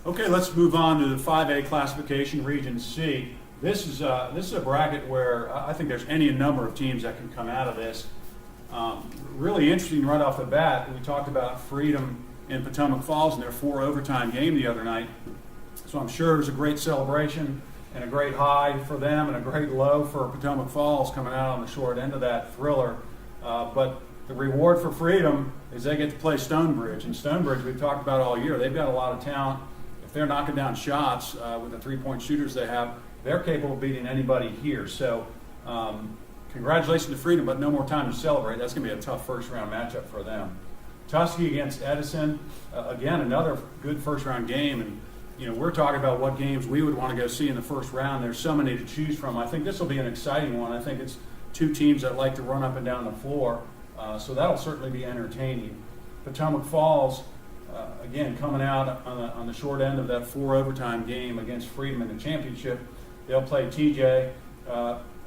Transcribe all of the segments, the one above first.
Okay, let's move on to the 5A classification, Region C. This is a bracket where I think there's any number of teams that can come out of this. Really interesting right off the bat. We talked about Freedom and Potomac Falls in their 4 overtime game the other night. So I'm sure there's a great celebration and a great high for them and a great low for Potomac Falls coming out on the short end of that thriller. But the reward for Freedom is they get to play Stonebridge. And Stonebridge, we've talked about all year, they've got a lot of talent. If they're knocking down shots with the three-point shooters they have, they're capable of beating anybody here. So congratulations to Freedom, but no more time to celebrate. That's going to be a tough first-round matchup for them. Tusky against Edison, again, another good first-round game. And we're talking about what games we would want to go see in the first round. There's so many to choose from. I think this will be an exciting one. I think it's two teams that like to run up and down the floor, so that'll certainly be entertaining. Potomac Falls, again, coming out on the short end of that 4 overtime game against Freedom in the championship. They'll play TJ.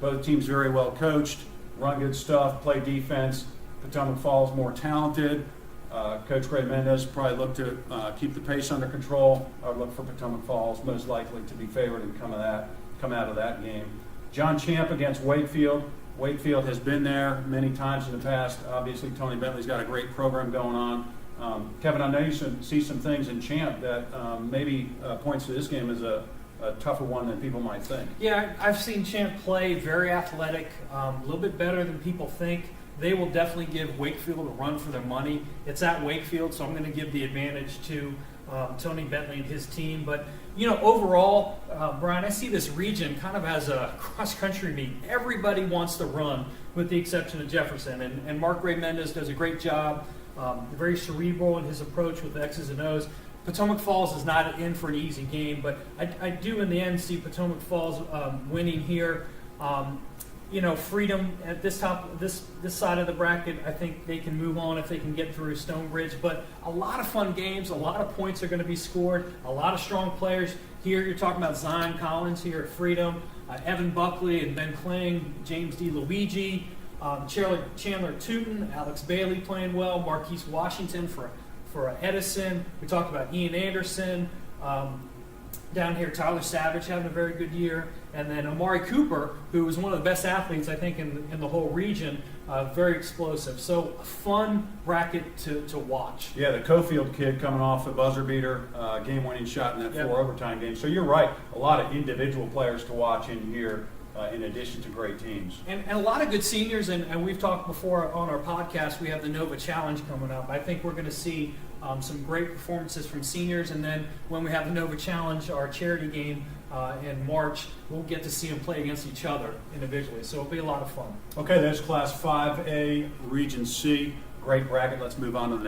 Both teams very well coached, run good stuff, play defense. Potomac Falls more talented. Coach Ray Mendez probably look to keep the pace under control. I would look for Potomac Falls most likely to be favored and come out of that game. John Champe against Wakefield. Wakefield has been there many times in the past. Obviously, Tony Bentley's got a great program going on. Kevin, I know you see some things in Champe that maybe points to this game as a tougher one than people might think. Yeah, I've seen Champe play, very athletic, a little bit better than people think. They will definitely give Wakefield a run for their money. It's at Wakefield, so I'm going to give the advantage to Tony Bentley and his team. But, overall, Brian, I see this region kind of as a cross-country meet. Everybody wants to run, with the exception of Jefferson. And Mark Ray Mendez does a great job, very cerebral in his approach with the X's and O's. Potomac Falls is not in for an easy game, but I do in the end see Potomac Falls winning here. Freedom at this side of the bracket, I think they can move on if they can get through Stonebridge. But a lot of fun games, a lot of points are going to be scored, a lot of strong players. Here you're talking about Zion Collins here at Freedom, Evan Buckley and Ben Kling, James D. Luigi, Chandler Tootin, Alex Bailey playing well, Marquise Washington for Edison. We talked about Ian Anderson. Down here, Tyler Savage having a very good year. And then Amari Cooper, who is one of the best athletes, I think, in the whole region, very explosive. So a fun bracket to watch. Yeah, the Cofield kid coming off the buzzer beater, game-winning shot in that 4 overtime game. So you're right, a lot of individual players to watch in here in addition to great teams. And a lot of good seniors, and we've talked before on our podcast, we have the Nova Challenge coming up. I think we're going to see some great performances from seniors, and then when we have the Nova Challenge, our charity game in March, we'll get to see them play against each other individually. So it'll be a lot of fun. Okay, there's Class 5A, Region C. Great bracket. Let's move on to the